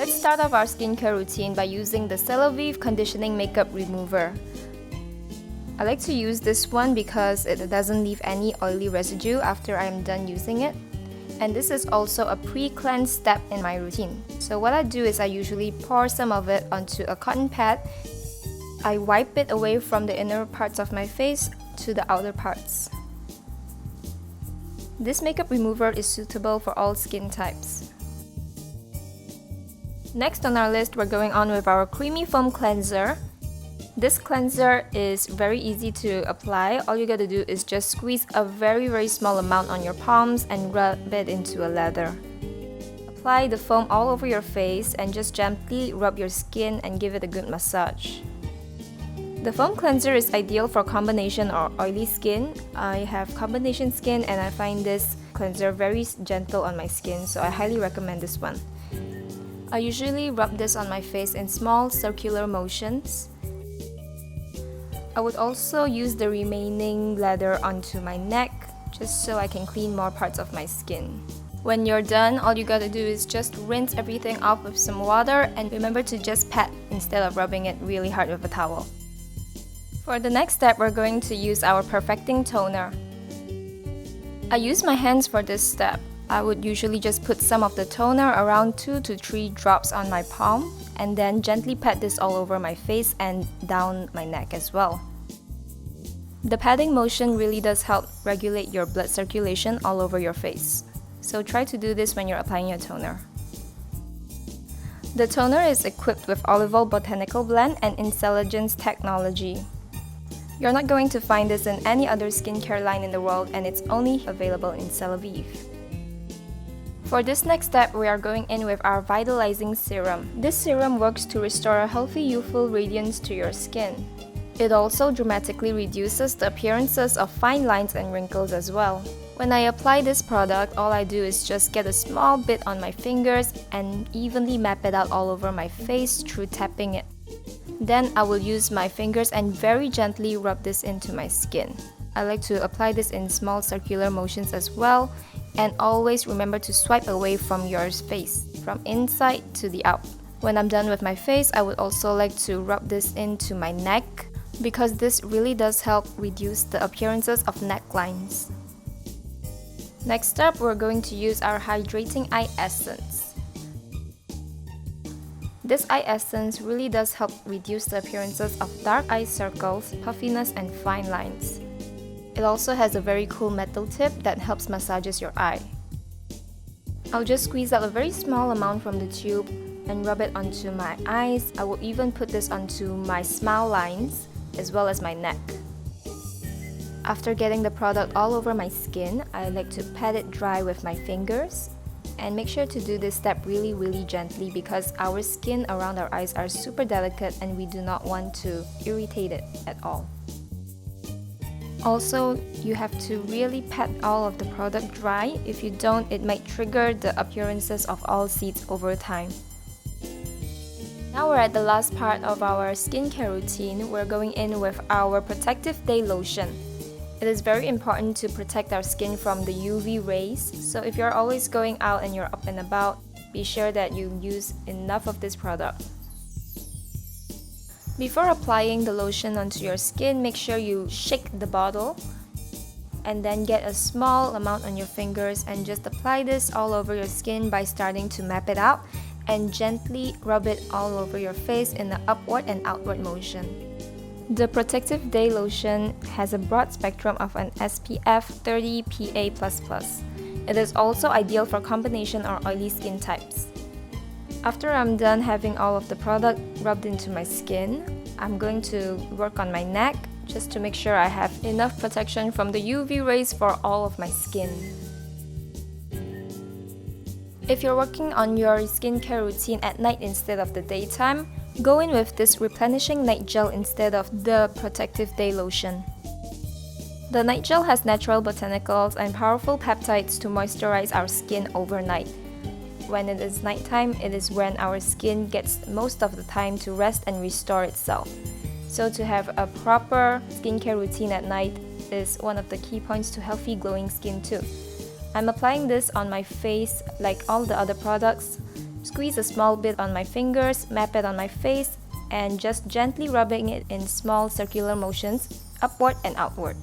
Let's start off our skincare routine by using the Celavive Conditioning Makeup Remover. I like to use this one because it doesn't leave any oily residue after I am done using it. And this is also a pre-cleanse step in my routine. So what I do is I usually pour some of it onto a cotton pad. I wipe it away from the inner parts of my face to the outer parts. This makeup remover is suitable for all skin types. Next on our list, we're going on with our creamy foam cleanser. This cleanser is very easy to apply. All you gotta do is just squeeze a very small amount on your palms and rub it into a lather. Apply the foam all over your face and just gently rub your skin and give it a good massage. The foam cleanser is ideal for combination or oily skin. I have combination skin and I find this cleanser very gentle on my skin, so I highly recommend this one. I usually rub this on my face in small circular motions. I would also use the remaining lather onto my neck just so I can clean more parts of my skin. When you're done, all you gotta do is just rinse everything off with some water and remember to just pat instead of rubbing it really hard with a towel. For the next step, we're going to use our perfecting toner. I use my hands for this step. I would usually just put some of the toner, around 2 to 3 drops on my palm, and then gently pat this all over my face and down my neck as well. The patting motion really does help regulate your blood circulation all over your face. So try to do this when you're applying your toner. The toner is equipped with olive oil botanical blend and intelligence technology. You're not going to find this in any other skincare line in the world, and it's only available in Celavive. For this next step, we are going in with our Vitalizing Serum. This serum works to restore a healthy youthful radiance to your skin. It also dramatically reduces the appearances of fine lines and wrinkles as well. When I apply this product, all I do is just get a small bit on my fingers and evenly map it out all over my face through tapping it. Then I will use my fingers and very gently rub this into my skin. I like to apply this in small circular motions as well, and always remember to swipe away from your face, from inside to the out. When I'm done with my face, I would also like to rub this into my neck because this really does help reduce the appearances of necklines. Next up, we're going to use our Hydrating Eye Essence. This eye essence really does help reduce the appearances of dark eye circles, puffiness, and fine lines. It also has a very cool metal tip that helps massages your eye. I'll just squeeze out a very small amount from the tube and rub it onto my eyes. I will even put this onto my smile lines as well as my neck. After getting the product all over my skin, I like to pat it dry with my fingers. And make sure to do this step really gently because our skin around our eyes are super delicate and we do not want to irritate it at all. Also, you have to really pat all of the product dry. If you don't, it might trigger the appearances of all seeds over time. Now we're at the last part of our skincare routine. We're going in with our Protective Day Lotion. It is very important to protect our skin from the UV rays, so if you're always going out and you're up and about, be sure that you use enough of this product. Before applying the lotion onto your skin, make sure you shake the bottle and then get a small amount on your fingers and just apply this all over your skin by starting to map it out and gently rub it all over your face in the upward and outward motion. The Protective Day Lotion has a broad spectrum of an SPF 30 PA++. It is also ideal for combination or oily skin types. After I'm done having all of the product rubbed into my skin, I'm going to work on my neck just to make sure I have enough protection from the UV rays for all of my skin. If you're working on your skincare routine at night instead of the daytime, go in with this Replenishing Night Gel instead of the Protective Day Lotion. The night gel has natural botanicals and powerful peptides to moisturize our skin overnight. When it is nighttime, it is when our skin gets most of the time to rest and restore itself. So to have a proper skincare routine at night is one of the key points to healthy glowing skin too. I'm applying this on my face like all the other products Squeeze a small bit on my fingers, map it on my face, and just gently rubbing it in small circular motions, upward and outward.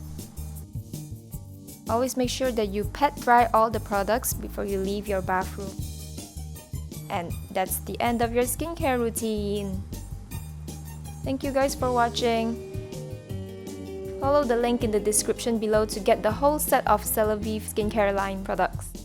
Always make sure that you pat dry all the products before you leave your bathroom. And that's the end of your skincare routine. Thank you guys for watching. Follow the link in the description below to get the whole set of Celavive skincare line products.